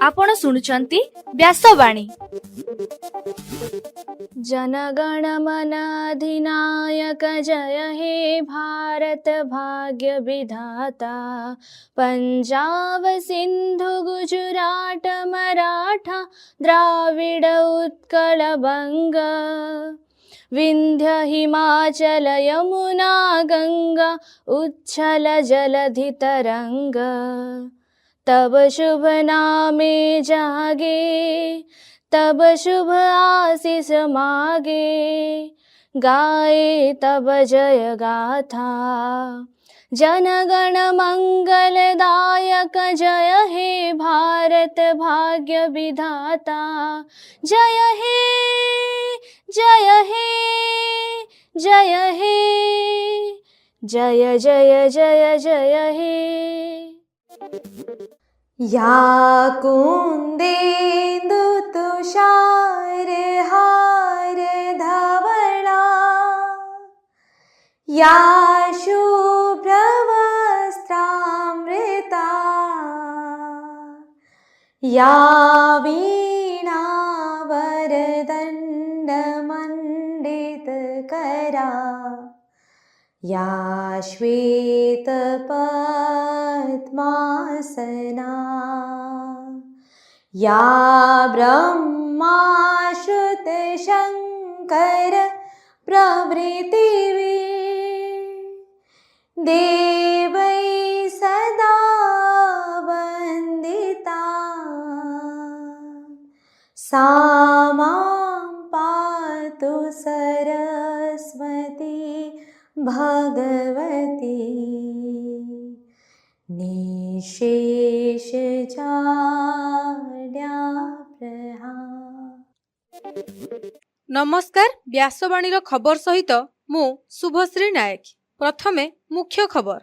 आपण शुणुचंती व्यासवाणी। जनगण मन अधिनायक जय हे भारत भाग्य विधाता। पंजाब सिंधु गुजरात मराठा द्राविड उत्कल बंग। विंध्य हिमाचल यमुना गंगा उच्छल जलधि तरंग। तब शुभ नामे जागे तब शुभ आशीष मागे। गाए तब जय गाथा जनगण मंगलदायक जय हे भारत भाग्य विधाता। जय हे जय हे जय हे जय जय जय जय हे। या कुंदेन्दु तुषार हार धवला। या शुभ्र वस्त्रामृता। या वीणा वरदंड मंडित करा। या श्वेत पद्मासना। या ब्रह्मा श्रुत शंकर प्रभृति देवै सदा वंदिता। सा मां पातु सरस्वती भगवती। निशेष नमस्कार व्यासवाणीर खबर सहित मु शुभश्री नायक। प्रथमे मुख्य खबर।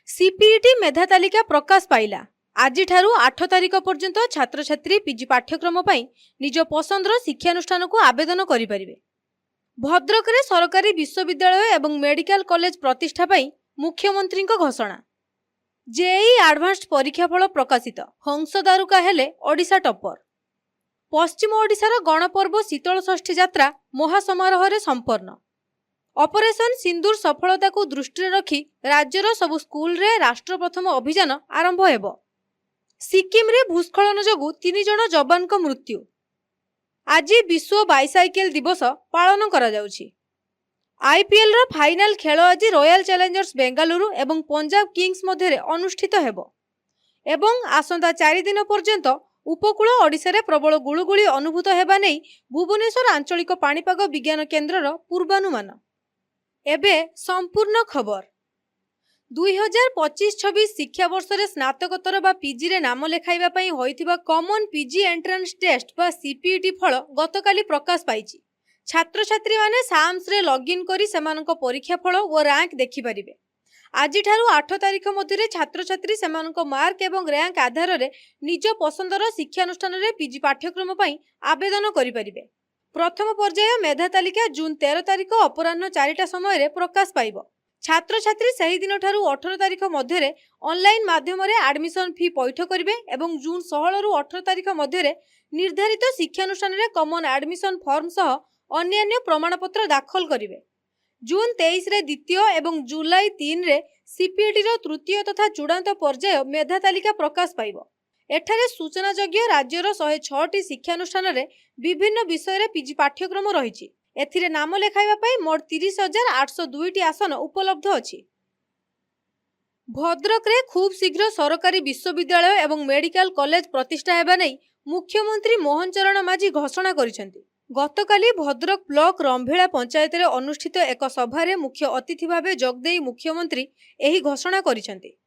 सीपीईटी मेधा तालिका प्रकाश पाइला। आज 8 तारिख पर्यंत छात्र छात्री पीजी पाठ्यक्रम पई निज पसंदर शिक्षानुष्ठान को आवेदन करि परिबे। भद्रक रे सरकारी विश्वविद्यालय एवं मेडिकल कॉलेज प्रतिष्ठा पई मुख्यमंत्री घोषणा। जेई एडवांस्ड परीक्षाफल प्रकाशित। हंस दारुका हेले ओडिशा टॉपर। पश्चिम ओडिशार गणपर्व शीतल षष्ठी यात्रा महासमारोह संपन्न। ऑपरेशन सिंदूर सफलता को दृष्टि रखी राज्यर सबु स्कूल रे राष्ट्र प्रथम अभियान आरंभ हेबो। सिक्किम रे भूस्खलन जोगु 3 जन जवान को मृत्यु। आज विश्व बाइसाइकेल दिवस पालन करा जाउछि। आईपीएल रो फाइनल खेल आज रॉयल चैलेंजर्स बेंगालुरु एवं पंजाब किंग्स मध्य अनुष्ठित हेबो। एवं आसंता 4 दिन पर्यंत उपकूल ओडिशा रे प्रबल गुळुगुळी अनुभूत हेबा नै भुवनेश्वर आंचलिक पाणीपाग विज्ञान केन्द्रर पूर्वानुमान। एबे संपूर्ण खबर। 2025-26 शिक्षा वर्ष रे स्नातकोत्तर बा पीजी रे नाम लेखाइबा पई होइथिबा कॉमन पीजी एंट्रेंस टेस्ट बा सीपीईटी फल गतकाली प्रकाश पाइछि। छात्र छात्री माने साम्स रे लॉगिन करी सेमानक परीक्षा फल और रैंक देखि परिबे। आज 8 तारिख मध्य छात्र छात्री सेमानक मार्क एवं रैंक आधार रे निज पसंदर शिक्षानुष्ठान रे पीजी पाठ्यक्रम पई आवेदन करि परिबे। प्रथम पर्याय मेधा तालिका जून 13 तारिख अपराह्न 4टा समय रे प्रकाश पाइबो। छात्र छात्री सही दिन ठारू 18 तारिख मध्य रे ऑनलाइन माध्यम रे एडमिशन फी पैठ करिवे एवं जून 16 रु 18 तारिख मध्य रे निर्धारित शिक्षानुष्ठान रे कॉमन एडमिशन फॉर्म सह अन्य प्रमाणपत्र दाखल करिवे। जून 23 रे द्वितीय एवं जुलाई 3 रे सीपीईटी रो तृतीय तथा चूड़ांत पर्याय मेधा तालिका प्रकाश पाइबो। एठारे सूचनायोग्य राज्यर 106टी शिक्षानुष्ठान रे विभिन्न विषय रे पीजी पाठ्यक्रम रहिछि। एथिरे नाम लेखाइबा पई मोट 30,802टी आसन उपलब्ध अछि। भद्रक रे खूब शीघ्र सरकारी विश्वविद्यालय एवं मेडिकल कॉलेज प्रतिष्ठा हेबा नै मुख्यमंत्री मोहन चरण माझी घोषणा करिसेंति। गतकाली भद्रक ब्लॉक रंभेला पंचायत रे अनुष्ठित एक सभारे मुख्य अतिथि भावे जोगदेई मुख्यमंत्री एही घोषणा करिसेंति।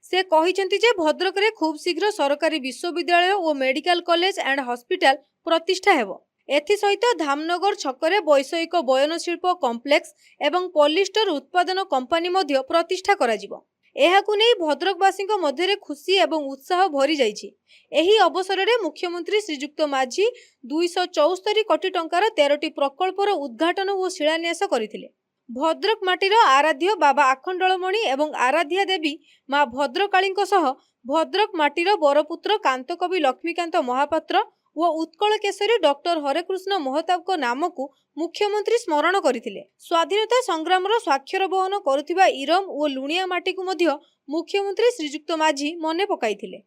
से कहिसेंति जे भद्रक रे खूब शीघ्र सरकारी विश्वविद्यालय और मेडिकल कॉलेज एंड हॉस्पिटल प्रतिष्ठा हेबो। एथि सहित धामनगर छकरे वैषयिक बयनशिल्प कॉम्प्लेक्स एवं पॉलिस्टर उत्पादन कंपनी मध्य प्रतिष्ठा करा जिवो। एहाकु नै भद्रकवासी मध्य खुशी एवं उत्साह भरी जाइछि। एही अवसर में मुख्यमंत्री श्रीजुक्त माझी 274 कोटी टंकार 13टी प्रकल्पर उद्घाटन और शिलान्यास करथिले। ଭଦ୍ରକ ମାଟିର ଆରାଧ୍ୟ ବାବା ଆଖଣ୍ଡଳମଣି ଏବଂ ଆରାଧ୍ୟା ଦେବୀ ମା ଭଦ୍ରକାଳୀଙ୍କ ସହ ଭଦ୍ରକ ମାଟିର ବରପୁତ୍ର କାନ୍ତକବି ଲକ୍ଷ୍ମୀକାନ୍ତ ମହାପାତ୍ର ଓ ଉତ୍କଳ କେଶରୀ ଡକ୍ଟର ହରେକୃଷ୍ଣ ମହତାବଙ୍କ ନାମକୁ ମୁଖ୍ୟମନ୍ତ୍ରୀ ସ୍ମରଣ କରିଥିଲେ। ସ୍ୱାଧୀନତା ସଂଗ୍ରାମର ସ୍ୱାକ୍ଷର ବହନ କରୁଥିବା ଇରମ ଓ ଲୁଣିଆ ମାଟିକୁ ମଧ୍ୟ ମୁଖ୍ୟମନ୍ତ୍ରୀ ଶ୍ରୀଯୁକ୍ତ ମାଝୀ ମନେ ପକାଇଥିଲେ।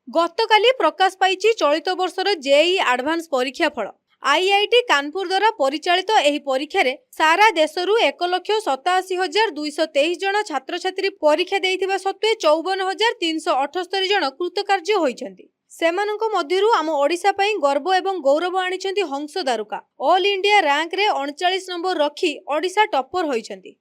ଗତକାଲି ପ୍ରକାଶ ପାଇଛି ଚଳିତ ବର୍ଷର ଜେଇଇ ଆଡଭାନ୍ସ ପରୀକ୍ଷା ଫଳ। ଆଇଆଇଟି କାନପୁର ଦ୍ୱାରା ପରିଚାଳିତ ଏହି ପରୀକ୍ଷାରେ ସାରା ଦେଶରୁ 1,87,223 ଜଣ ଛାତ୍ରଛାତ୍ରୀ ପରୀକ୍ଷା ଦେଇଥିବା ସତ୍ତ୍ୱେ 54,378 ଜଣ କୃତକାର୍ଯ୍ୟ ହୋଇଛନ୍ତି। ସେମାନଙ୍କ ମଧ୍ୟରୁ ଆମ ଓଡ଼ିଶା ପାଇଁ ଗର୍ବ ଏବଂ ଗୌରବ ଆଣିଛନ୍ତି ହଂସ ଦାରୁକା। ଅଲ୍ ଇଣ୍ଡିଆ ରାଙ୍କରେ 39 ନମ୍ବର ରଖି ଓଡ଼ିଶା ଟପର ହୋଇଛନ୍ତି।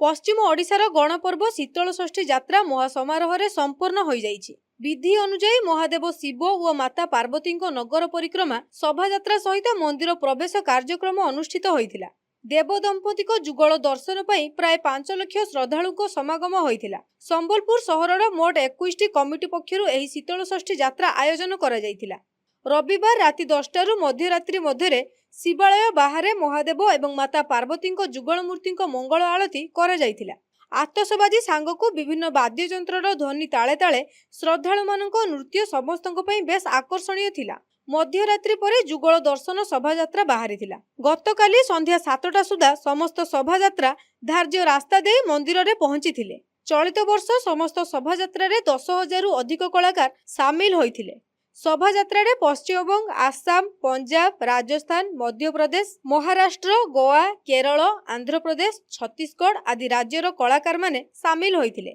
ପଶ୍ଚିମ ଓଡ଼ିଶାର ଗଣପର୍ବ ଶୀତଳଷଷ୍ଠୀ ଯାତ୍ରା ମହାସମାରୋହରେ ସମ୍ପନ୍ନ ହୋଇଯାଇଛି। ବିଧି ଅନୁଯାୟୀ ମହାଦେବ ଶିବ ଓ ମାତା ପାର୍ବତୀଙ୍କ ନଗର ପରିକ୍ରମା ଶୋଭାଯାତ୍ରା ସହିତ ମନ୍ଦିର ପ୍ରବେଶ କାର୍ଯ୍ୟକ୍ରମ ଅନୁଷ୍ଠିତ ହୋଇଥିଲା। ଦେବ ଦମ୍ପତିଙ୍କ ଯୁଗଳ ଦର୍ଶନ ପାଇଁ ପ୍ରାୟ 5 ଲକ୍ଷ ଶ୍ରଦ୍ଧାଳୁଙ୍କ ସମାଗମ ହୋଇଥିଲା। ସମ୍ବଲପୁର ସହରର ମୋଟ 21ଟି କମିଟି ପକ୍ଷରୁ ଏହି ଶୀତଳଷଷ୍ଠୀ ଯାତ୍ରା ଆୟୋଜନ କରାଯାଇଥିଲା। ରବିବାର ରାତି 10ଟାରୁ ମଧ୍ୟରାତ୍ରି ମଧ୍ୟରେ ଶିବାଳୟ ବାହାରେ ମହାଦେବ ଏବଂ ମାତା ପାର୍ବତୀଙ୍କ ଯୁଗଳ ମୂର୍ତ୍ତିଙ୍କ ମଙ୍ଗଳ ଆଳତି କରାଯାଇଥିଲା। ଆତସବାଜି ସାଙ୍ଗକୁ ବିଭିନ୍ନ ବାଦ୍ୟଯନ୍ତ୍ରର ଧ୍ୱନି ତାଳେ ତାଳେ ଶ୍ରଦ୍ଧାଳୁମାନଙ୍କ ନୃତ୍ୟ ସମସ୍ତଙ୍କ ପାଇଁ ବେଶ୍ ଆକର୍ଷଣୀୟ ଥିଲା। ମଧ୍ୟରାତ୍ରି ପରେ ଯୁଗଳ ଦର୍ଶନ ଶୋଭାଯାତ୍ରା ବାହାରିଥିଲା। ଗତକାଲି ସନ୍ଧ୍ୟା 7ଟା ସୁଦ୍ଧା ସମସ୍ତ ଶୋଭାଯାତ୍ରା ଧାର୍ଯ୍ୟ ରାସ୍ତା ଦେଇ ମନ୍ଦିରରେ ପହଞ୍ଚିଥିଲେ। ଚଳିତ ବର୍ଷ ସମସ୍ତ ଶୋଭାଯାତ୍ରାରେ 10,000ରୁ ଅଧିକ କଳାକାର ସାମିଲ ହୋଇଥିଲେ। ଶୋଭାଯାତ୍ରାରେ ପଶ୍ଚିମବଙ୍ଗ, ଆସାମ, ପଞ୍ଜାବ, ରାଜସ୍ଥାନ, ମଧ୍ୟପ୍ରଦେଶ, ମହାରାଷ୍ଟ୍ର, ଗୋଆ, କେରଳ, ଆନ୍ଧ୍ରପ୍ରଦେଶ, ଛତିଶଗଡ଼ ଆଦି ରାଜ୍ୟର କଳାକାରମାନେ ସାମିଲ ହୋଇଥିଲେ।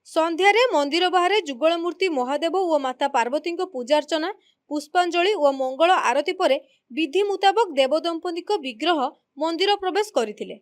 ସନ୍ଧ୍ୟାରେ ମନ୍ଦିର ବାହାରେ ଯୁଗଳ ମୂର୍ତ୍ତି ମହାଦେବ ଓ ମାତା ପାର୍ବତୀଙ୍କ ପୂଜାର୍ଚ୍ଚନା, ପୁଷ୍ପାଞ୍ଜଳି ଓ ମଙ୍ଗଳ ଆରତି ପରେ ବିଧି ମୁତାବକ ଦେବଦମ୍ପତିଙ୍କ ବିଗ୍ରହ ମନ୍ଦିର ପ୍ରବେଶ କରିଥିଲେ।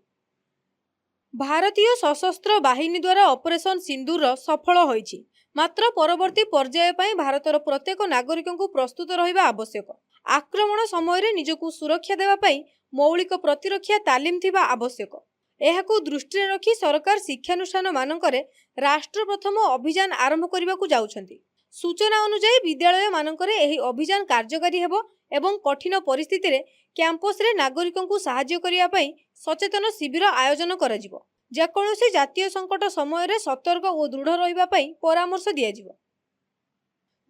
ଭାରତୀୟ ସଶସ୍ତ୍ର ବାହିନୀ ଦ୍ୱାରା ଅପରେସନ ସିନ୍ଦୁର ସଫଳ ହୋଇଛି। ମାତ୍ର ପରବର୍ତ୍ତୀ ପର୍ଯ୍ୟାୟ ପାଇଁ ଭାରତର ପ୍ରତ୍ୟେକ ନାଗରିକଙ୍କୁ ପ୍ରସ୍ତୁତ ରହିବା ଆବଶ୍ୟକ। ଆକ୍ରମଣ ସମୟରେ ନିଜକୁ ସୁରକ୍ଷା ଦେବା ପାଇଁ ମୌଳିକ ପ୍ରତିରକ୍ଷା ତାଲିମ ଥିବା ଆବଶ୍ୟକ। ଏହାକୁ ଦୃଷ୍ଟିରେ ରଖି ସରକାର ଶିକ୍ଷାନୁଷ୍ଠାନମାନଙ୍କରେ ରାଷ୍ଟ୍ର ପ୍ରଥମ ଅଭିଯାନ ଆରମ୍ଭ କରିବାକୁ ଯାଉଛନ୍ତି। ସୂଚନା ଅନୁଯାୟୀ ବିଦ୍ୟାଳୟମାନଙ୍କରେ ଏହି ଅଭିଯାନ କାର୍ଯ୍ୟକାରୀ ହେବ ଏବଂ କଠିନ ପରିସ୍ଥିତିରେ କ୍ୟାମ୍ପସରେ ନାଗରିକଙ୍କୁ ସାହାଯ୍ୟ କରିବା ପାଇଁ ସଚେତନ ଶିବିର ଆୟୋଜନ କରାଯିବ। ଯେକୌଣସି ଜାତୀୟ ସଂକଟ ସମୟରେ ସତର୍କ ଓ ଦୃଢ଼ ରହିବା ପାଇଁ ପରାମର୍ଶ ଦିଆଯିବ।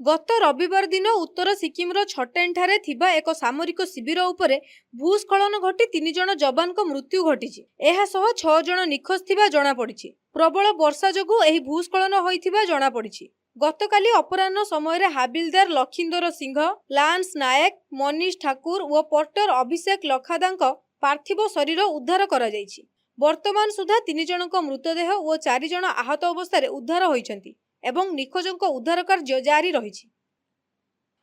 ଗତ ରବିବାର ଦିନ ଉତ୍ତର ସିକିମର ଛଟେନଠାରେ ଥିବା ଏକ ସାମରିକ ଶିବିର ଉପରେ ଭୂସ୍ଖଳନ ଘଟି 3 ଜଣ ଯବାନଙ୍କ ମୃତ୍ୟୁ ଘଟିଛି। ଏହା ସହ 6 ଜଣ ନିଖୋଜ ଥିବା ଜଣାପଡ଼ିଛି। ପ୍ରବଳ ବର୍ଷା ଯୋଗୁଁ ଏହି ଭୂସ୍ଖଳନ ହୋଇଥିବା ଜଣାପଡ଼ିଛି। ଗତକାଲି ଅପରାହ୍ନ ସମୟରେ ହାବିଲଦାର ଲକ୍ଷିନ୍ଦର ସିଂହ, ଲାନ୍ସ ନାୟକ, ମନୀଷ ଠାକୁର ଓ ପର୍ଟର ଅଭିଷେକ ଲଖାଦାଙ୍କ ପାର୍ଥିବ ଶରୀର ଉଦ୍ଧାର କରାଯାଇଛି। ବର୍ତ୍ତମାନ ସୁଦ୍ଧା 3 ଜଣଙ୍କ ମୃତଦେହ ଓ 4 ଜଣ ଆହତ ଅବସ୍ଥାରେ ଉଦ୍ଧାର ହୋଇଛନ୍ତି ଏବଂ ନିଖୋଜଙ୍କ ଉଦ୍ଧାର କାର୍ଯ୍ୟ ଜାରି ରହିଛି।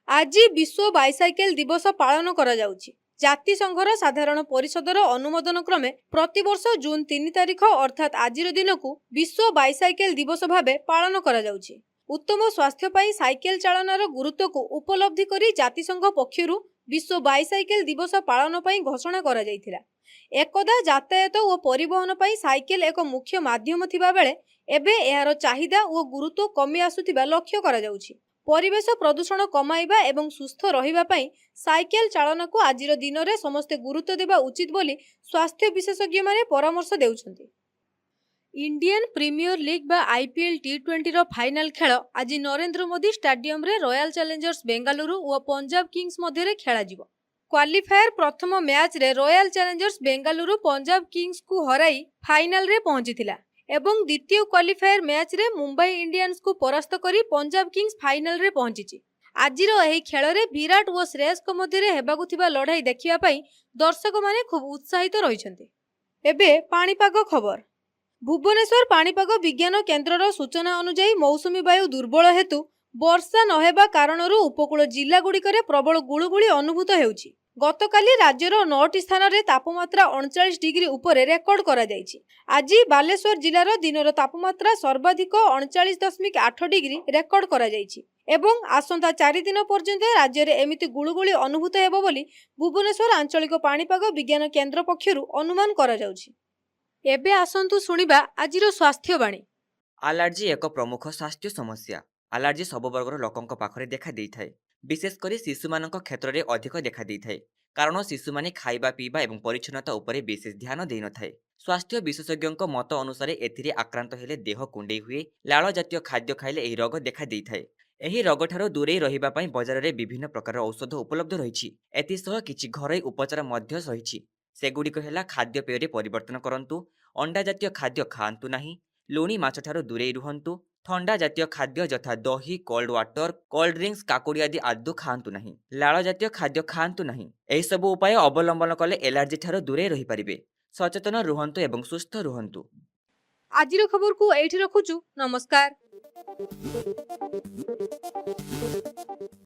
ଆଜି ବିଶ୍ୱ ବାଇସାଇକେଲ ଦିବସ ପାଳନ କରାଯାଉଛି। ଜାତିସଂଘର ସାଧାରଣ ପରିଷଦର ଅନୁମୋଦନ କ୍ରମେ ପ୍ରତିବର୍ଷ ଜୁନ୍ 3 ତାରିଖ ଅର୍ଥାତ୍ ଆଜିର ଦିନକୁ ବିଶ୍ୱ ବାଇସାଇକେଲ ଦିବସ ଭାବେ ପାଳନ କରାଯାଉଛି। ଉତ୍ତମ ସ୍ୱାସ୍ଥ୍ୟ ପାଇଁ ସାଇକେଲ ଚାଳନାର ଗୁରୁତ୍ୱକୁ ଉପଲବ୍ଧି କରି ଜାତିସଂଘ ପକ୍ଷରୁ ବିଶ୍ୱ ବାଇସାଇକେଲ ଦିବସ ପାଳନ ପାଇଁ ଘୋଷଣା କରାଯାଇଥିଲା। ଏକଦା ଯାତାୟାତ ଓ ପରିବହନ ପାଇଁ ସାଇକେଲ ଏକ ମୁଖ୍ୟ ମାଧ୍ୟମ ଥିବା ବେଳେ ଏବେ ଏହାର ଚାହିଦା ଓ ଗୁରୁତ୍ୱ କମି ଆସୁଥିବା ଲକ୍ଷ୍ୟ କରାଯାଉଛି। ପରିବେଶ ପ୍ରଦୂଷଣ କମାଇବା ଏବଂ ସୁସ୍ଥ ରହିବା ପାଇଁ ସାଇକେଲ ଚାଳନାକୁ ଆଜିର ଦିନରେ ସମସ୍ତେ ଗୁରୁତ୍ୱ ଦେବା ଉଚିତ ବୋଲି ସ୍ୱାସ୍ଥ୍ୟ ବିଶେଷଜ୍ଞମାନେ ପରାମର୍ଶ ଦେଉଛନ୍ତି। ଇଣ୍ଡିଆନ୍ ପ୍ରିମିୟର ଲିଗ୍ ବା IPL T20ର ଫାଇନାଲ ଖେଳ ଆଜି ନରେନ୍ଦ୍ର ମୋଦି ଷ୍ଟାଡିୟମରେ ରୟାଲ ଚ୍ୟାଲେଞ୍ଜର୍ସ ବେଙ୍ଗାଲୁରୁ ଓ ପଞ୍ଜାବ କିଙ୍ଗସ୍ ମଧ୍ୟରେ ଖେଳାଯିବ। କ୍ୱାଲିଫାୟାର ପ୍ରଥମ ମ୍ୟାଚରେ ରୟାଲ ଚ୍ୟାଲେଞ୍ଜର୍ସ ବେଙ୍ଗାଲୁରୁ ପଞ୍ଜାବ କିଙ୍ଗସ୍କୁ ହରାଇ ଫାଇନାଲରେ ପହଞ୍ଚିଥିଲା ଏବଂ ଦ୍ୱିତୀୟ କ୍ୱାଲିଫାୟାର ମ୍ୟାଚରେ ମୁମ୍ବାଇ ଇଣ୍ଡିଆନ୍ସକୁ ପରାସ୍ତ କରି ପଞ୍ଜାବ କିଙ୍ଗସ୍ ଫାଇନାଲରେ ପହଞ୍ଚିଛି। ଆଜିର ଏହି ଖେଳରେ ବିରାଟ ଓ ଶ୍ରେୟସଙ୍କ ମଧ୍ୟରେ ହେବାକୁ ଥିବା ଲଢ଼ାଇ ଦେଖିବା ପାଇଁ ଦର୍ଶକମାନେ ଖୁବ୍ ଉତ୍ସାହିତ ରହିଛନ୍ତି। ଏବେ ପାଣିପାଗ ଖବର। ଭୁବନେଶ୍ୱର ପାଣିପାଗ ବିଜ୍ଞାନ କେନ୍ଦ୍ରର ସୂଚନା ଅନୁଯାୟୀ ମୌସୁମୀ ବାୟୁ ଦୁର୍ବଳ ହେତୁ ବର୍ଷା ନ ହେବା କାରଣରୁ ଉପକୂଳ ଜିଲ୍ଲାଗୁଡ଼ିକରେ ପ୍ରବଳ ଗୁଳୁଗୁଳି ଅନୁଭୂତ ହେଉଛି। ଗତକାଲି ରାଜ୍ୟର 9ଟି ସ୍ଥାନରେ ତାପମାତ୍ରା 39 ଡିଗ୍ରୀ ଉପରେ ରେକର୍ଡ କରାଯାଇଛି। ଆଜି ବାଲେଶ୍ୱର ଜିଲ୍ଲାର ଦିନର ତାପମାତ୍ରା ସର୍ବାଧିକ 39.8 ଡିଗ୍ରୀ ରେକର୍ଡ କରାଯାଇଛି ଏବଂ ଆସନ୍ତା 4 ଦିନ ପର୍ଯ୍ୟନ୍ତ ରାଜ୍ୟରେ ଏମିତି ଗୁଳୁଗୁଳି ଅନୁଭୂତ ହେବ ବୋଲି ଭୁବନେଶ୍ୱର ଆଞ୍ଚଳିକ ପାଣିପାଗ ବିଜ୍ଞାନ କେନ୍ଦ୍ର ପକ୍ଷରୁ ଅନୁମାନ କରାଯାଉଛି। ଏବେ ଆସନ୍ତୁ ଶୁଣିବା ଆଜିର ସ୍ୱାସ୍ଥ୍ୟବାଣୀ। ଆଲର୍ଜି ଏକ ପ୍ରମୁଖ ସ୍ୱାସ୍ଥ୍ୟ ସମସ୍ୟା। ଆଲର୍ଜି ସବୁ ବର୍ଗର ଲୋକଙ୍କ ପାଖରେ ଦେଖା ଦେଇଥାଏ। ବିଶେଷ କରି ଶିଶୁମାନଙ୍କ କ୍ଷେତ୍ରରେ ଅଧିକ ଦେଖା ଦେଇଥାଏ। କାରଣ ଶିଶୁମାନେ ଖାଇବା ପିଇବା ଏବଂ ପରିଚ୍ଛନ୍ନତା ଉପରେ ବିଶେଷ ଧ୍ୟାନ ଦେଇନଥାଏ। ସ୍ୱାସ୍ଥ୍ୟ ବିଶେଷଜ୍ଞଙ୍କ ମତ ଅନୁସାରେ ଏଥିରେ ଆକ୍ରାନ୍ତ ହେଲେ ଦେହ କୁଣ୍ଡେଇ ହୁଏ, ଲାଳ ଜାତୀୟ ଖାଦ୍ୟ ଖାଇଲେ ଏହି ରୋଗ ଦେଖାଦେଇଥାଏ। ଏହି ରୋଗଠାରୁ ଦୂରେଇ ରହିବା ପାଇଁ ବଜାରରେ ବିଭିନ୍ନ ପ୍ରକାର ଔଷଧ ଉପଲବ୍ଧ ରହିଛି। ଏଥିସହ କିଛି ଘରୋଇ ଉପଚାର ମଧ୍ୟ ରହିଛି। ସେଗୁଡ଼ିକ ହେଲା ଖାଦ୍ୟପେୟରେ ପରିବର୍ତ୍ତନ କରନ୍ତୁ, ଅଣ୍ଡା ଜାତୀୟ ଖାଦ୍ୟ ଖାଆନ୍ତୁ ନାହିଁ, ଲୁଣି ମାଛଠାରୁ ଦୂରେଇ ରୁହନ୍ତୁ, ଥଣ୍ଡା ଜାତୀୟ ଖାଦ୍ୟ ଯଥା ଦହି, କୋଲ୍ଡ ୱାଟର, କୋଲ୍ଡ ଡ୍ରିଙ୍କ୍ସ, କାକୁଡ଼ି ଆଦି ଆଦୌ ଖାଆନ୍ତୁ ନାହିଁ, ଲାଳ ଜାତୀୟ ଖାଦ୍ୟ ଖାଆନ୍ତୁ ନାହିଁ। ଏହିସବୁ ଉପାୟ ଅବଲମ୍ବନ କଲେ ଏଲାର୍ଜି ଠାରୁ ଦୂରେଇ ରହିପାରିବେ। ସଚେତନ ରୁହନ୍ତୁ ଏବଂ ସୁସ୍ଥ ରୁହନ୍ତୁ। ଆଜିର ଖବରକୁ ଏଇଠି ରଖୁଛୁ। ନମସ୍କାର।